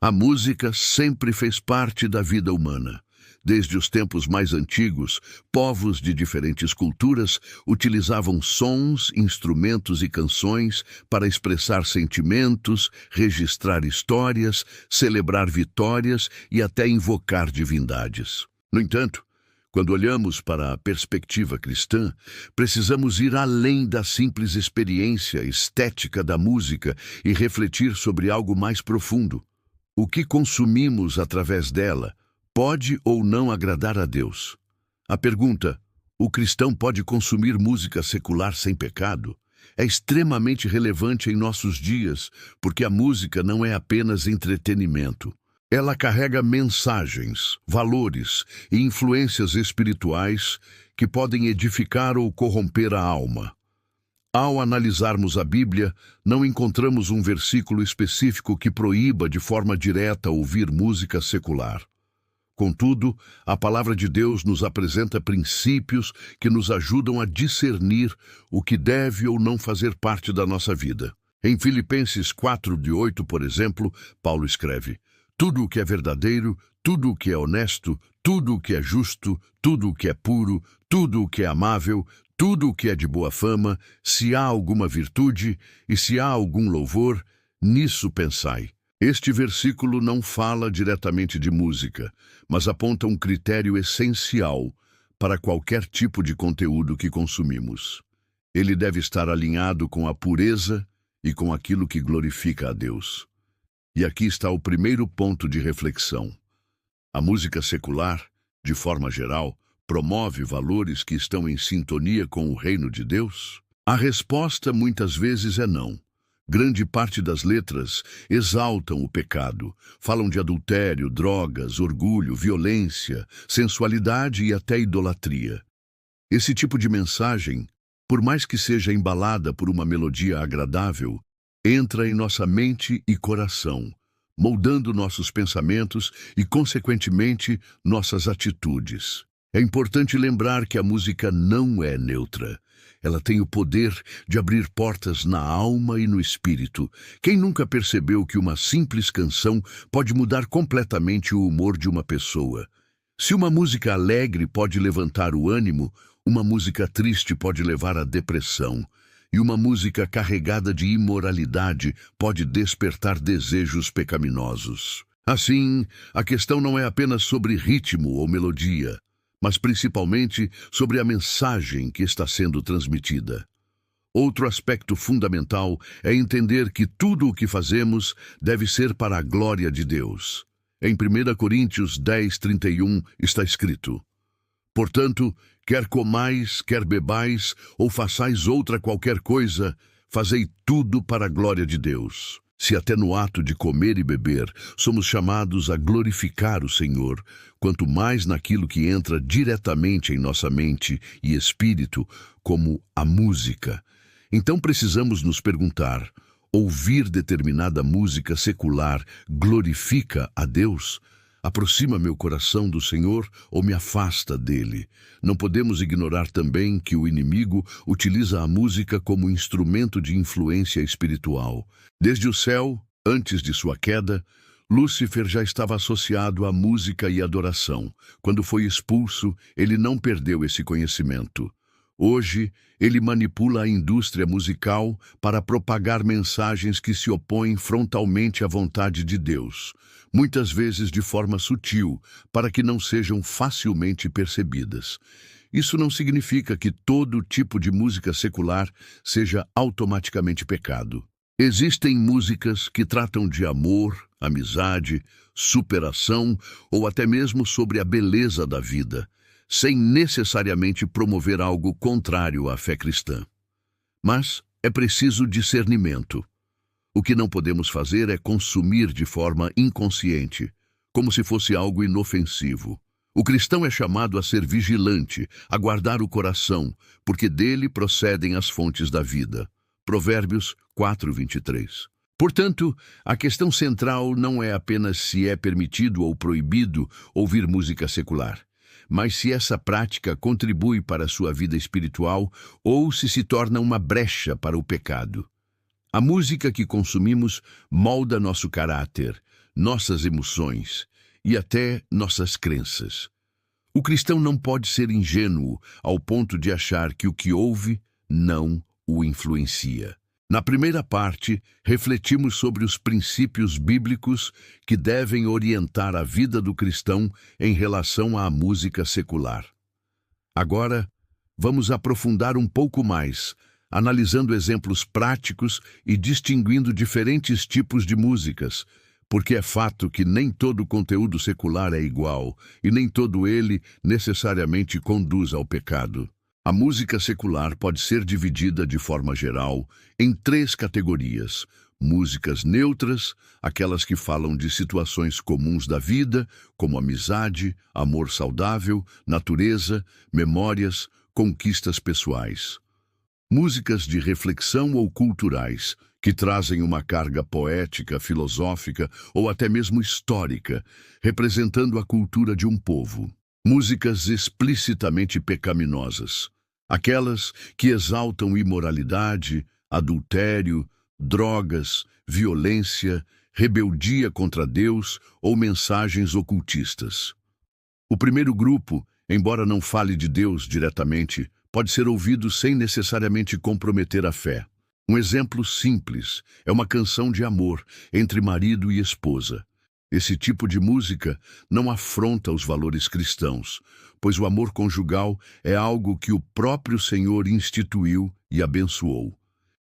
A música sempre fez parte da vida humana. Desde os tempos mais antigos, povos de diferentes culturas utilizavam sons, instrumentos e canções para expressar sentimentos, registrar histórias, celebrar vitórias e até invocar divindades. No entanto, quando olhamos para a perspectiva cristã, precisamos ir além da simples experiência estética da música e refletir sobre algo mais profundo. O que consumimos através dela pode ou não agradar a Deus? A pergunta, o cristão pode consumir música secular sem pecado? É extremamente relevante em nossos dias, porque a música não é apenas entretenimento. Ela carrega mensagens, valores e influências espirituais que podem edificar ou corromper a alma. Ao analisarmos a Bíblia, não encontramos um versículo específico que proíba de forma direta ouvir música secular. Contudo, a palavra de Deus nos apresenta princípios que nos ajudam a discernir o que deve ou não fazer parte da nossa vida. Em Filipenses 4:8, por exemplo, Paulo escreve: tudo o que é verdadeiro, tudo o que é honesto, tudo o que é justo, tudo o que é puro, tudo o que é amável, tudo o que é de boa fama, se há alguma virtude e se há algum louvor, nisso pensai. Este versículo não fala diretamente de música, mas aponta um critério essencial para qualquer tipo de conteúdo que consumimos. Ele deve estar alinhado com a pureza e com aquilo que glorifica a Deus. E aqui está o primeiro ponto de reflexão. A música secular, de forma geral, promove valores que estão em sintonia com o reino de Deus? A resposta muitas vezes é não. Grande parte das letras exaltam o pecado, falam de adultério, drogas, orgulho, violência, sensualidade e até idolatria. Esse tipo de mensagem, por mais que seja embalada por uma melodia agradável, entra em nossa mente e coração, moldando nossos pensamentos e, consequentemente, nossas atitudes. É importante lembrar que a música não é neutra. Ela tem o poder de abrir portas na alma e no espírito. Quem nunca percebeu que uma simples canção pode mudar completamente o humor de uma pessoa? Se uma música alegre pode levantar o ânimo, uma música triste pode levar à depressão. E uma música carregada de imoralidade pode despertar desejos pecaminosos. Assim, a questão não é apenas sobre ritmo ou melodia, mas principalmente sobre a mensagem que está sendo transmitida. Outro aspecto fundamental é entender que tudo o que fazemos deve ser para a glória de Deus. Em 1 Coríntios 10:31 está escrito: portanto, quer comais, quer bebais, ou façais outra qualquer coisa, fazei tudo para a glória de Deus. Se até no ato de comer e beber somos chamados a glorificar o Senhor, quanto mais naquilo que entra diretamente em nossa mente e espírito, como a música. Então precisamos nos perguntar: ouvir determinada música secular glorifica a Deus? Aproxima meu coração do Senhor ou me afasta dele? Não podemos ignorar também que o inimigo utiliza a música como instrumento de influência espiritual. Desde o céu, antes de sua queda, Lúcifer já estava associado à música e adoração. Quando foi expulso, ele não perdeu esse conhecimento. Hoje, ele manipula a indústria musical para propagar mensagens que se opõem frontalmente à vontade de Deus, muitas vezes de forma sutil, para que não sejam facilmente percebidas. Isso não significa que todo tipo de música secular seja automaticamente pecado. Existem músicas que tratam de amor, amizade, superação ou até mesmo sobre a beleza da vida, sem necessariamente promover algo contrário à fé cristã. Mas é preciso discernimento. O que não podemos fazer é consumir de forma inconsciente, como se fosse algo inofensivo. O cristão é chamado a ser vigilante, a guardar o coração, porque dele procedem as fontes da vida. Provérbios 4:23. Portanto, a questão central não é apenas se é permitido ou proibido ouvir música secular, mas se essa prática contribui para a sua vida espiritual ou se torna uma brecha para o pecado. A música que consumimos molda nosso caráter, nossas emoções e até nossas crenças. O cristão não pode ser ingênuo ao ponto de achar que o que ouve não o influencia. Na primeira parte, refletimos sobre os princípios bíblicos que devem orientar a vida do cristão em relação à música secular. Agora, vamos aprofundar um pouco mais, analisando exemplos práticos e distinguindo diferentes tipos de músicas, porque é fato que nem todo conteúdo secular é igual e nem todo ele necessariamente conduz ao pecado. A música secular pode ser dividida de forma geral em 3 categorias: músicas neutras, aquelas que falam de situações comuns da vida, como amizade, amor saudável, natureza, memórias, conquistas pessoais. Músicas de reflexão ou culturais, que trazem uma carga poética, filosófica ou até mesmo histórica, representando a cultura de um povo. Músicas explicitamente pecaminosas, aquelas que exaltam imoralidade, adultério, drogas, violência, rebeldia contra Deus ou mensagens ocultistas. O primeiro grupo, embora não fale de Deus diretamente, pode ser ouvido sem necessariamente comprometer a fé. Um exemplo simples é uma canção de amor entre marido e esposa. Esse tipo de música não afronta os valores cristãos, pois o amor conjugal é algo que o próprio Senhor instituiu e abençoou.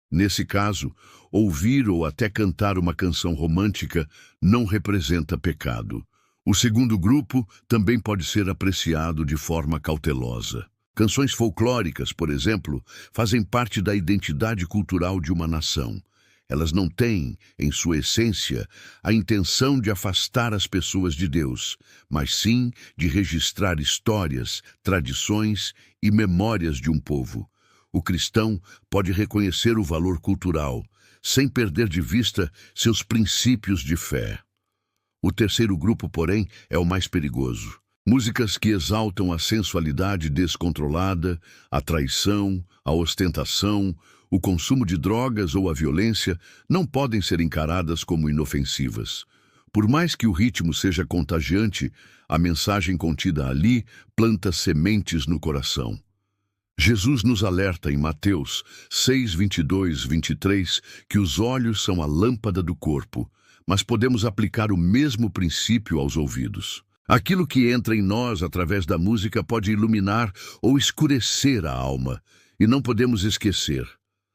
Nesse caso, ouvir ou até cantar uma canção romântica não representa pecado. O segundo grupo também pode ser apreciado de forma cautelosa. Canções folclóricas, por exemplo, fazem parte da identidade cultural de uma nação. Elas não têm, em sua essência, a intenção de afastar as pessoas de Deus, mas sim de registrar histórias, tradições e memórias de um povo. O cristão pode reconhecer o valor cultural, sem perder de vista seus princípios de fé. O terceiro grupo, porém, é o mais perigoso. Músicas que exaltam a sensualidade descontrolada, a traição, a ostentação, o consumo de drogas ou a violência não podem ser encaradas como inofensivas. Por mais que o ritmo seja contagiante, a mensagem contida ali planta sementes no coração. Jesus nos alerta em Mateus 6, 22, 23, que os olhos são a lâmpada do corpo, mas podemos aplicar o mesmo princípio aos ouvidos. Aquilo que entra em nós através da música pode iluminar ou escurecer a alma, e não podemos esquecer.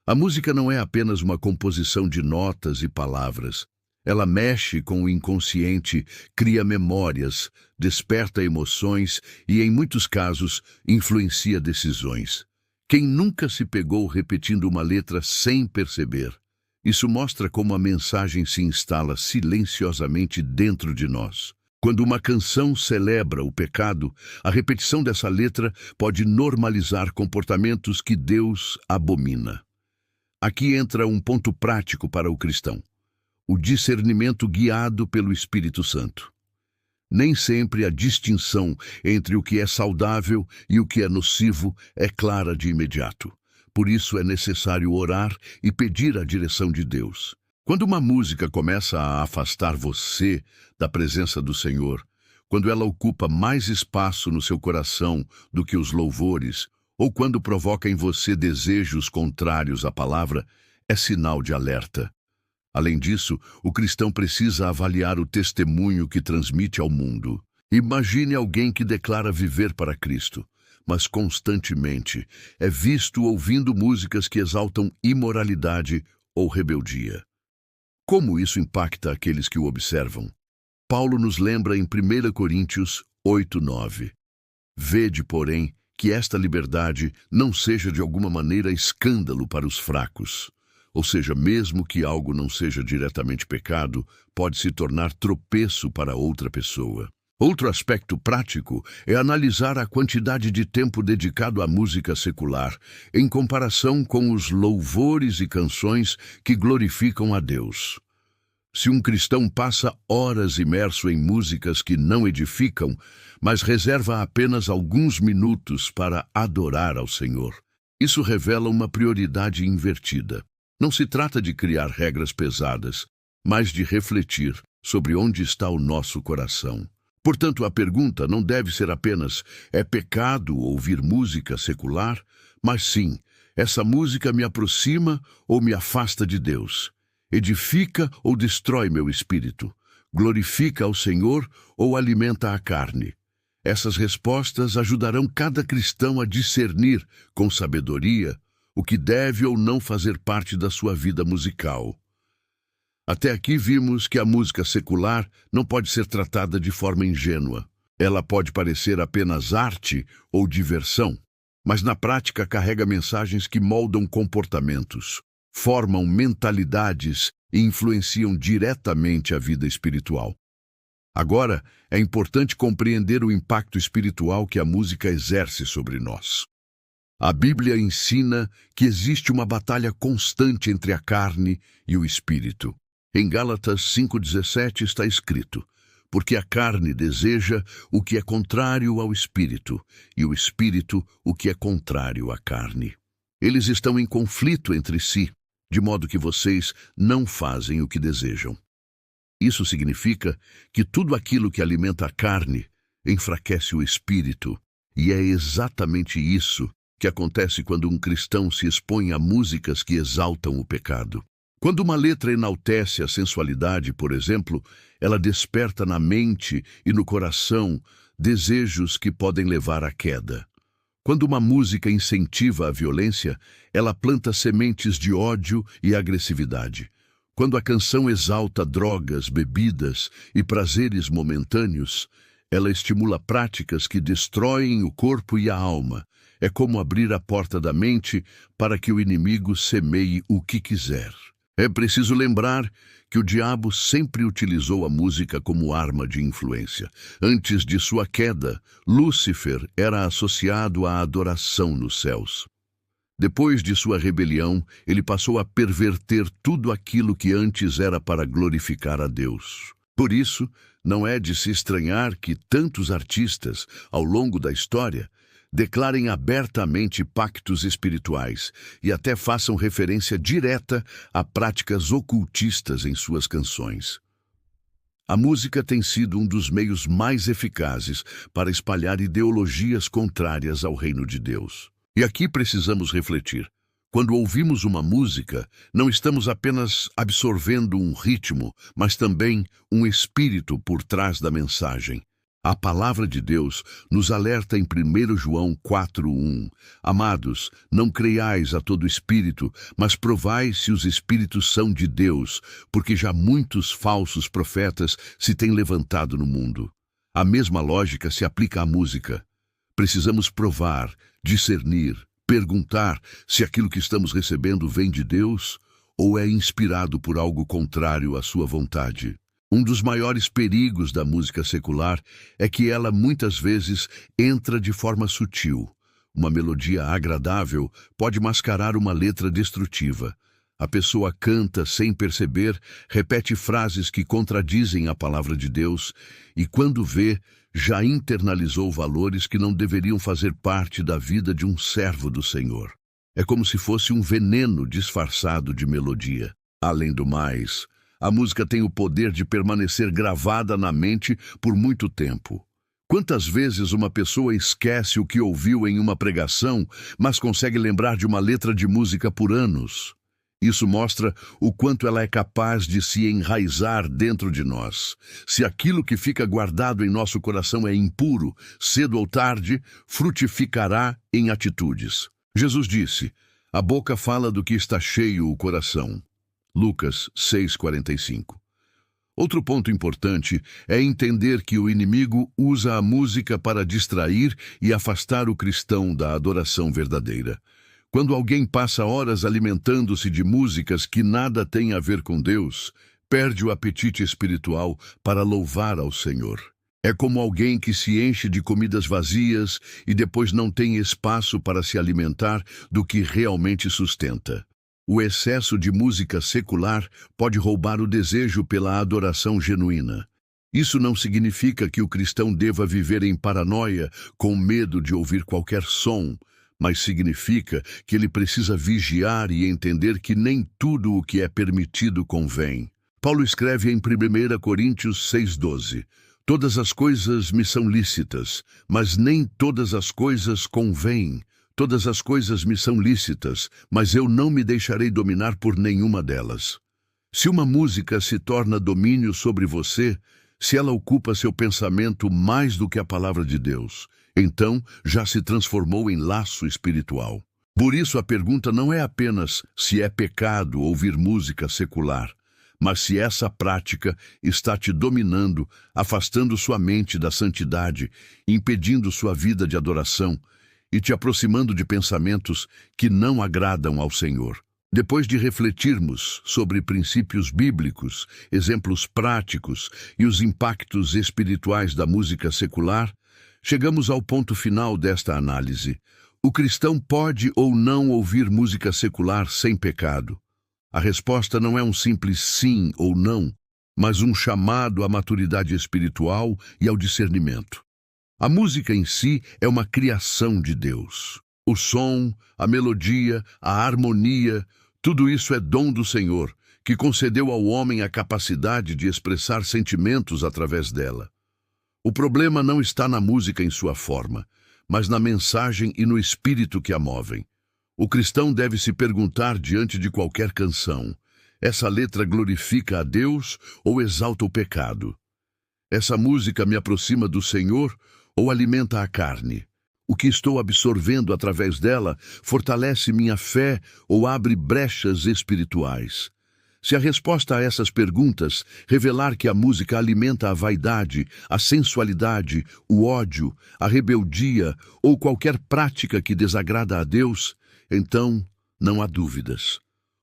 A música não é apenas uma composição de notas e palavras. Ela mexe com o inconsciente, cria memórias, desperta emoções e, em muitos casos, influencia decisões. Quem nunca se pegou repetindo uma letra sem perceber? Isso mostra como a mensagem se instala silenciosamente dentro de nós. Quando uma canção celebra o pecado, a repetição dessa letra pode normalizar comportamentos que Deus abomina. Aqui entra um ponto prático para o cristão: o discernimento guiado pelo Espírito Santo. Nem sempre a distinção entre o que é saudável e o que é nocivo é clara de imediato. Por isso é necessário orar e pedir a direção de Deus. Quando uma música começa a afastar você da presença do Senhor, quando ela ocupa mais espaço no seu coração do que os louvores, ou quando provoca em você desejos contrários à palavra, é sinal de alerta. Além disso, o cristão precisa avaliar o testemunho que transmite ao mundo. Imagine alguém que declara viver para Cristo, mas constantemente é visto ouvindo músicas que exaltam imoralidade ou rebeldia. Como isso impacta aqueles que o observam? Paulo nos lembra em 1 Coríntios 8:9. Vede, porém, que esta liberdade não seja de alguma maneira escândalo para os fracos. Ou seja, mesmo que algo não seja diretamente pecado, pode se tornar tropeço para outra pessoa. Outro aspecto prático é analisar a quantidade de tempo dedicado à música secular, em comparação com os louvores e canções que glorificam a Deus. Se um cristão passa horas imerso em músicas que não edificam, mas reserva apenas alguns minutos para adorar ao Senhor, isso revela uma prioridade invertida. Não se trata de criar regras pesadas, mas de refletir: sobre onde está o nosso coração. Portanto, a pergunta não deve ser apenas: é pecado ouvir música secular? Mas sim, essa música me aproxima ou me afasta de Deus? Edifica ou destrói meu espírito? Glorifica ao Senhor ou alimenta a carne? Essas respostas ajudarão cada cristão a discernir, com sabedoria, o que deve ou não fazer parte da sua vida musical. Até aqui vimos que a música secular não pode ser tratada de forma ingênua. Ela pode parecer apenas arte ou diversão, mas na prática carrega mensagens que moldam comportamentos, formam mentalidades e influenciam diretamente a vida espiritual. Agora, é importante compreender o impacto espiritual que a música exerce sobre nós. A Bíblia ensina que existe uma batalha constante entre a carne e o espírito. Em Gálatas 5,17 está escrito: porque a carne deseja o que é contrário ao espírito, e o espírito o que é contrário à carne. Eles estão em conflito entre si, de modo que vocês não fazem o que desejam. Isso significa que tudo aquilo que alimenta a carne enfraquece o espírito, e é exatamente isso que acontece quando um cristão se expõe a músicas que exaltam o pecado. Quando uma letra enaltece a sensualidade, por exemplo, ela desperta na mente e no coração desejos que podem levar à queda. Quando uma música incentiva a violência, ela planta sementes de ódio e agressividade. Quando a canção exalta drogas, bebidas e prazeres momentâneos, ela estimula práticas que destroem o corpo e a alma. É como abrir a porta da mente para que o inimigo semeie o que quiser. É preciso lembrar que o diabo sempre utilizou a música como arma de influência. Antes de sua queda, Lúcifer era associado à adoração nos céus. Depois de sua rebelião, ele passou a perverter tudo aquilo que antes era para glorificar a Deus. Por isso, não é de se estranhar que tantos artistas, ao longo da história, declarem abertamente pactos espirituais e até façam referência direta a práticas ocultistas em suas canções. A música tem sido um dos meios mais eficazes para espalhar ideologias contrárias ao reino de Deus. E aqui precisamos refletir. Quando ouvimos uma música, não estamos apenas absorvendo um ritmo, mas também um espírito por trás da mensagem. A palavra de Deus nos alerta em 1 João 4,1. Amados, não creiais a todo espírito, mas provai se os espíritos são de Deus, porque já muitos falsos profetas se têm levantado no mundo. A mesma lógica se aplica à música. Precisamos provar, discernir, perguntar se aquilo que estamos recebendo vem de Deus ou é inspirado por algo contrário à sua vontade. Um dos maiores perigos da música secular é que ela muitas vezes entra de forma sutil. Uma melodia agradável pode mascarar uma letra destrutiva. A pessoa canta sem perceber, repete frases que contradizem a palavra de Deus e, quando vê, já internalizou valores que não deveriam fazer parte da vida de um servo do Senhor. É como se fosse um veneno disfarçado de melodia. Além do mais, a música tem o poder de permanecer gravada na mente por muito tempo. Quantas vezes uma pessoa esquece o que ouviu em uma pregação, mas consegue lembrar de uma letra de música por anos? Isso mostra o quanto ela é capaz de se enraizar dentro de nós. Se aquilo que fica guardado em nosso coração é impuro, cedo ou tarde, frutificará em atitudes. Jesus disse: a boca fala do que está cheio o coração. Lucas 6,45. Outro ponto importante é entender que o inimigo usa a música para distrair e afastar o cristão da adoração verdadeira. Quando alguém passa horas alimentando-se de músicas que nada têm a ver com Deus, perde o apetite espiritual para louvar ao Senhor. É como alguém que se enche de comidas vazias e depois não tem espaço para se alimentar do que realmente sustenta. O excesso de música secular pode roubar o desejo pela adoração genuína. Isso não significa que o cristão deva viver em paranoia, com medo de ouvir qualquer som, mas significa que ele precisa vigiar e entender que nem tudo o que é permitido convém. Paulo escreve em 1 Coríntios 6,12: Todas as coisas me são lícitas, mas nem todas as coisas convêm. Todas as coisas me são lícitas, mas eu não me deixarei dominar por nenhuma delas. Se uma música se torna domínio sobre você, se ela ocupa seu pensamento mais do que a palavra de Deus, então já se transformou em laço espiritual. Por isso a pergunta não é apenas se é pecado ouvir música secular, mas se essa prática está te dominando, afastando sua mente da santidade, impedindo sua vida de adoração e te aproximando de pensamentos que não agradam ao Senhor. Depois de refletirmos sobre princípios bíblicos, exemplos práticos e os impactos espirituais da música secular, chegamos ao ponto final desta análise. O cristão pode ou não ouvir música secular sem pecado? A resposta não é um simples sim ou não, mas um chamado à maturidade espiritual e ao discernimento. A música em si é uma criação de Deus. O som, a melodia, a harmonia, tudo isso é dom do Senhor, que concedeu ao homem a capacidade de expressar sentimentos através dela. O problema não está na música em sua forma, mas na mensagem e no espírito que a movem. O cristão deve se perguntar diante de qualquer canção: essa letra glorifica a Deus ou exalta o pecado? Essa música me aproxima do Senhor ou alimenta a carne? O que estou absorvendo através dela fortalece minha fé ou abre brechas espirituais? Se a resposta a essas perguntas revelar que a música alimenta a vaidade, a sensualidade, o ódio, a rebeldia ou qualquer prática que desagrada a Deus, então não há dúvidas.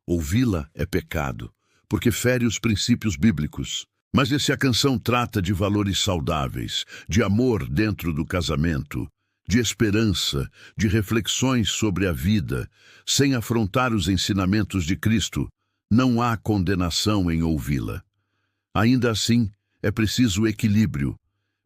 Ouvi-la é pecado, porque fere os princípios bíblicos. Mas e se a canção trata de valores saudáveis, de amor dentro do casamento, de esperança, de reflexões sobre a vida, sem afrontar os ensinamentos de Cristo, não há condenação em ouvi-la. Ainda assim, é preciso equilíbrio.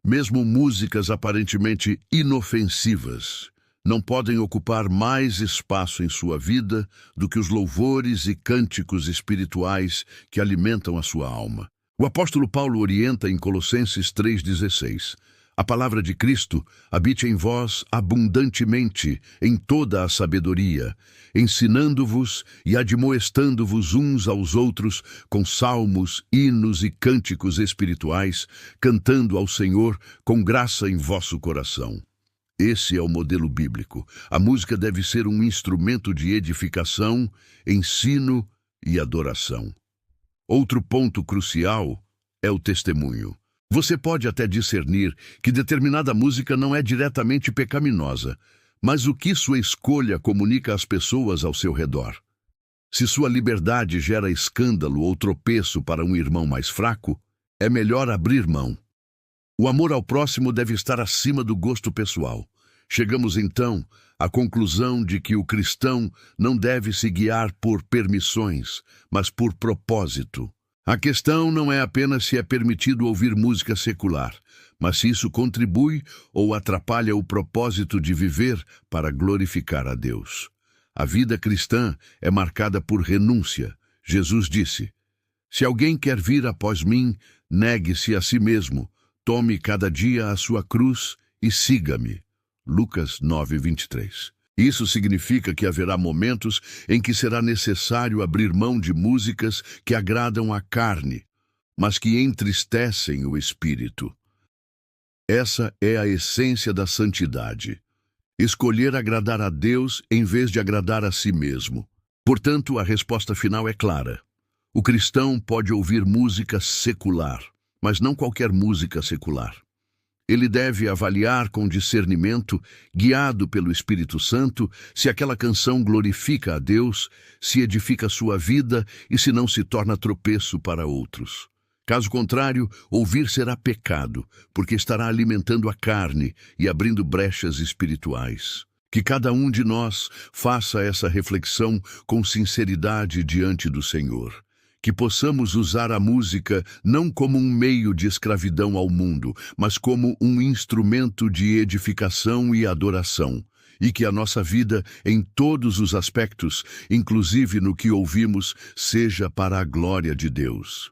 Mesmo músicas aparentemente inofensivas não podem ocupar mais espaço em sua vida do que os louvores e cânticos espirituais que alimentam a sua alma. O apóstolo Paulo orienta em Colossenses 3,16: a palavra de Cristo habite em vós abundantemente em toda a sabedoria, ensinando-vos e admoestando-vos uns aos outros com salmos, hinos e cânticos espirituais, cantando ao Senhor com graça em vosso coração. Esse é o modelo bíblico. A música deve ser um instrumento de edificação, ensino e adoração. Outro ponto crucial é o testemunho. Você pode até discernir que determinada música não é diretamente pecaminosa, mas o que sua escolha comunica às pessoas ao seu redor. Se sua liberdade gera escândalo ou tropeço para um irmão mais fraco, é melhor abrir mão. O amor ao próximo deve estar acima do gosto pessoal. Chegamos então à conclusão de que o cristão não deve se guiar por permissões, mas por propósito. A questão não é apenas se é permitido ouvir música secular, mas se isso contribui ou atrapalha o propósito de viver para glorificar a Deus. A vida cristã é marcada por renúncia. Jesus disse: se alguém quer vir após mim, negue-se a si mesmo, tome cada dia a sua cruz e siga-me. Lucas 9:23. Isso significa que haverá momentos em que será necessário abrir mão de músicas que agradam a carne, mas que entristecem o espírito. Essa é a essência da santidade. Escolher agradar a Deus em vez de agradar a si mesmo. Portanto, a resposta final é clara. O cristão pode ouvir música secular, mas não qualquer música secular. Ele deve avaliar com discernimento, guiado pelo Espírito Santo, se aquela canção glorifica a Deus, se edifica sua vida e se não se torna tropeço para outros. Caso contrário, ouvir será pecado, porque estará alimentando a carne e abrindo brechas espirituais. Que cada um de nós faça essa reflexão com sinceridade diante do Senhor. Que possamos usar a música não como um meio de escravidão ao mundo, mas como um instrumento de edificação e adoração. E que a nossa vida, em todos os aspectos, inclusive no que ouvimos, seja para a glória de Deus.